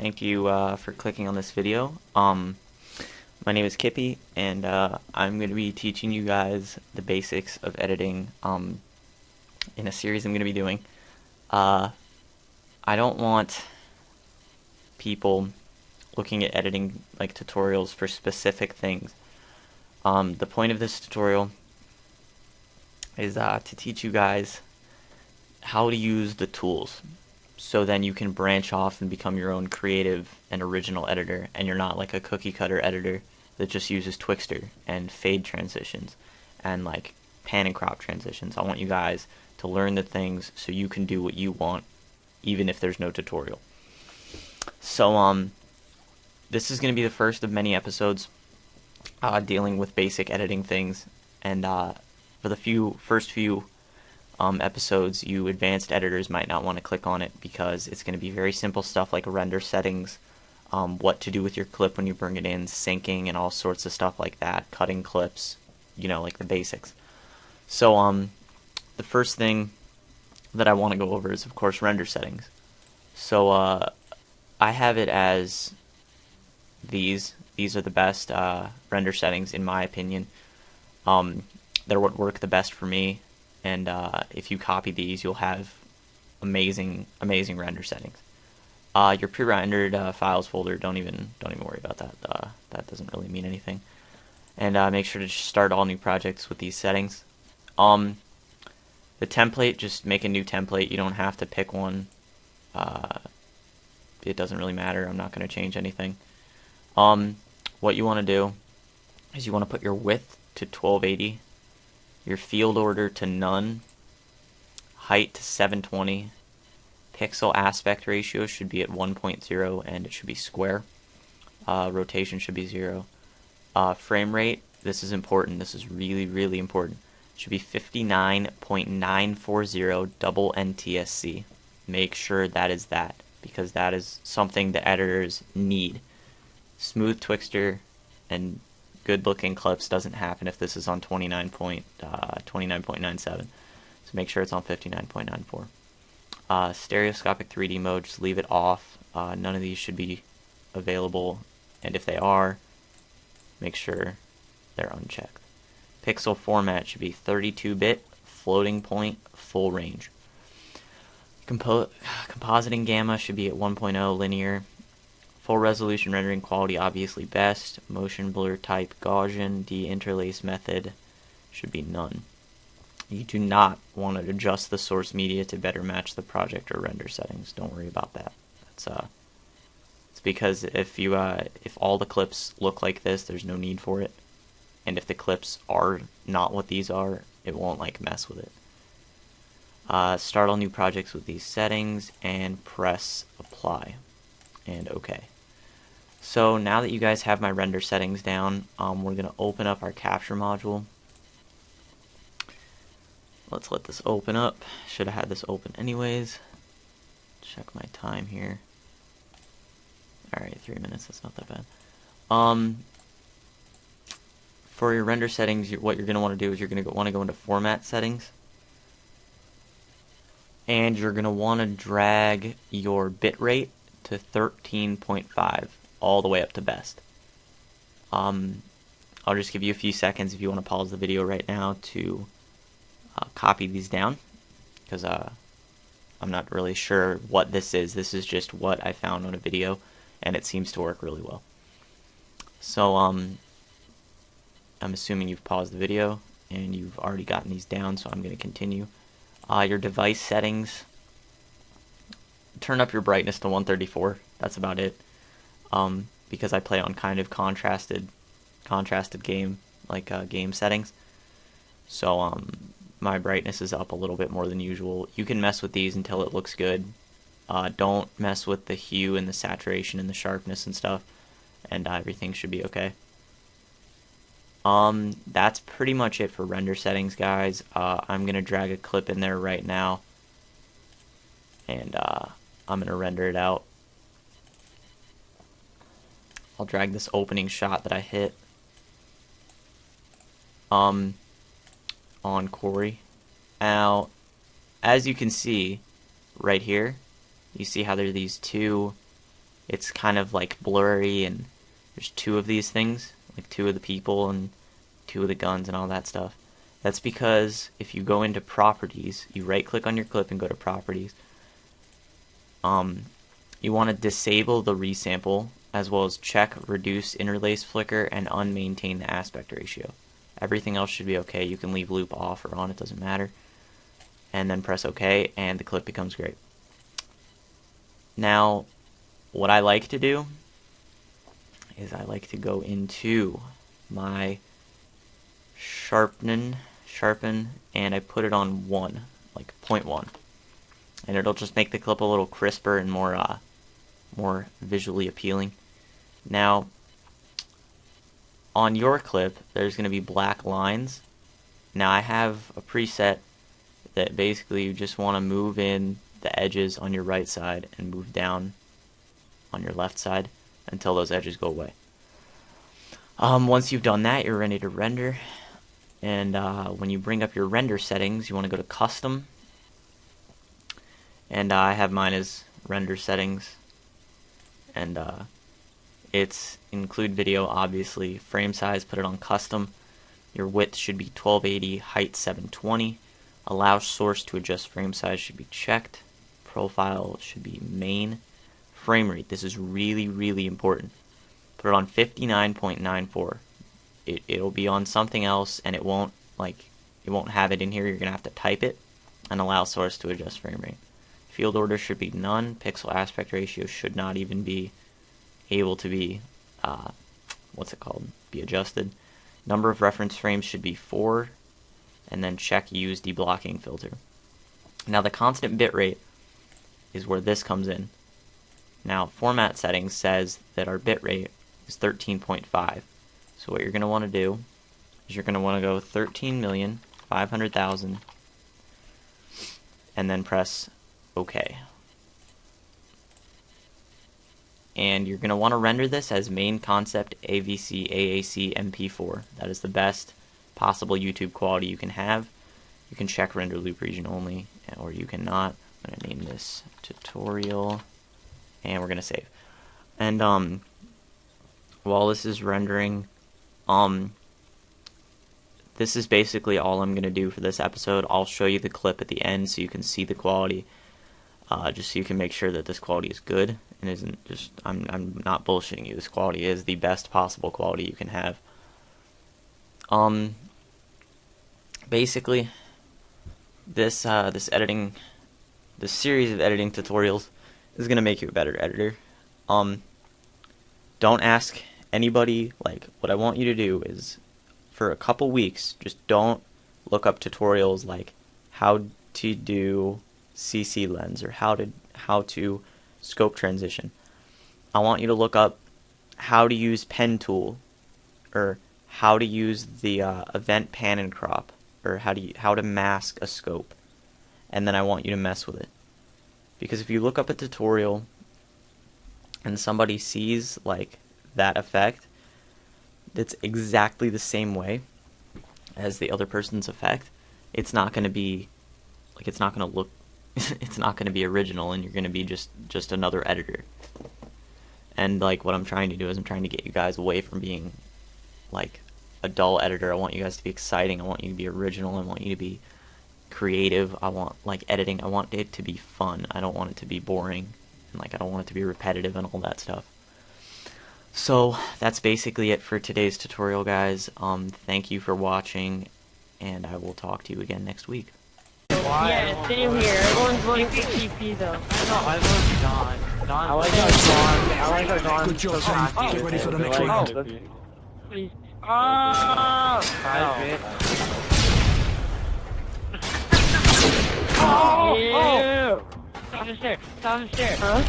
Thank you for clicking on this video. My name is Kippy, and I'm going to be teaching you guys the basics of editing in a series I'm going to be doing. I don't want people looking at editing like tutorials for specific things. The point of this tutorial is to teach you guys how to use the tools, so then you can branch off and become your own creative and original editor, and you're not like a cookie cutter editor that just uses Twixtor and fade transitions and like pan and crop transitions. I want you guys to learn the things so you can do what you want even if there's no tutorial. So this is going to be the first of many episodes dealing with basic editing things, and for the first few episodes, you advanced editors might not want to click on it because it's going to be very simple stuff like render settings, what to do with your clip when you bring it in, syncing, and all sorts of stuff like that, cutting clips, like the basics. So the first thing that I want to go over is, of course, render settings. So I have it as these. These are the best render settings in my opinion. They're what work the best for me. And if you copy these, you'll have amazing render settings. Your pre-rendered files folder, don't even worry about that. That doesn't really mean anything. And make sure to start all new projects with these settings. The template, just make a new template. You don't have to pick one. It doesn't really matter. I'm not going to change anything. What you want to do is you want to put your width to 1280. Your field order to none, height to 720, pixel aspect ratio should be at 1.0 and it should be square, rotation should be 0, frame rate, this is important, this is really important, it should be 59.940 double NTSC. Make sure that is that, because that is something the editors need. Smooth Twixtor and good looking clips doesn't happen if this is on 29.97. So make sure it's on 59.94. Stereoscopic 3D mode, just leave it off. None of these should be available, and if they are, make sure they're unchecked. Pixel format should be 32-bit, floating point, full range. Compositing gamma should be at 1.0 linear. Full resolution rendering quality obviously best. Motion blur type Gaussian. De-interlace method should be none. You do not want to adjust the source media to better match the project or render settings. Don't worry about that. It's because if all the clips look like this, there's no need for it. And if the clips are not what these are, it won't mess with it. Start all new projects with these settings and press apply and OK. So now that you guys have my render settings down, we're going to open up our capture module. Let's let this open up. Should have had this open anyways. Check my time here. Alright, 3 minutes, that's not that bad. For your render settings, what you're going to want to do is you're going to want to go into format settings. And you're going to want to drag your bitrate to 13.5. all the way up to best. I'll just give you a few seconds if you want to pause the video right now to copy these down, because I'm not really sure what this is. This is just what I found on a video, and it seems to work really well. So I'm assuming you've paused the video and you've already gotten these down, so I'm going to continue. Your device settings, turn up your brightness to 134. That's about it. Because I play on kind of contrasted game, game settings. So my brightness is up a little bit more than usual. You can mess with these until it looks good. Don't mess with the hue and the saturation and the sharpness and stuff, and everything should be okay. That's pretty much it for render settings, guys. I'm gonna drag a clip in there right now, and I'm gonna render it out. I'll drag this opening shot that I hit on Corey. Now, as you can see right here, you see how there are these two it's kind of like blurry, and there's two of these things, like two of the people and two of the guns and all that stuff. That's because if you go into properties, you right click on your clip and go to properties, you want to disable the resample, as well as check reduce interlace flicker and unmaintain the aspect ratio. Everything else should be okay. You can leave loop off or on, it doesn't matter. And then press OK, and the clip becomes great. Now, what I like to do is I like to go into my sharpen, and I put it on 1, like 0.1. And it'll just make the clip a little crisper and more visually appealing. Now, on your clip, there's going to be black lines. Now, I have a preset that basically you just want to move in the edges on your right side and move down on your left side until those edges go away. Once you've done that, you're ready to render. And when you bring up your render settings, you want to go to custom. And I have mine as render settings. And it's include video, obviously. Frame size, put it on custom. Your width should be 1280, height 720. Allow source to adjust frame size should be checked. Profile should be main. Frame rate, this is really, really important. Put it on 59.94. It'll be on something else, and it won't have it in here. You're gonna have to type it, and allow source to adjust frame rate. Field order should be none. Pixel aspect ratio should not even be able to be be adjusted. Number of reference frames should be 4, and then check use deblocking filter. Now the constant bitrate is where this comes in. Now format settings says that our bitrate is 13.5. So what you're going to want to do is you're going to want to go 13,500,000 and then press OK. And you're going to want to render this as main concept AVC AAC MP4. That is the best possible YouTube quality you can have. You can check render loop region only, or you cannot. I'm going to name this tutorial, and we're going to save. And while this is rendering, this is basically all I'm going to do for this episode. I'll show you the clip at the end so you can see the quality, just so you can make sure that this quality is good and isn't just, I'm not bullshitting you. This quality is the best possible quality you can have. Basically, this series of editing tutorials is going to make you a better editor. Don't ask anybody, what I want you to do is, for a couple weeks, just don't look up tutorials like how to do CC lens or how to scope transition. I want you to look up how to use pen tool, or how to use the event pan and crop, or how to mask a scope, and then I want you to mess with it. Because if you look up a tutorial and somebody sees that effect that's exactly the same way as the other person's effect, it's not going to be it's not going to look it's not going to be original, and you're going to be just another editor. And what I'm trying to do is I'm trying to get you guys away from being a dull editor. I want you guys to be exciting. I want you to be original. I want you to be creative. I want editing. I want it to be fun. I don't want it to be boring, and I don't want it to be repetitive and all that stuff. So that's basically it for today's tutorial, guys. Thank you for watching, and I will talk to you again next week. Why? Yeah, same here. Everyone's voting for TP though. No, I vote Don. I like how Don. Good job, Sam. Get ready for the next round. Please. Oh! Oh! Stop the stair. Stop the stair. Huh?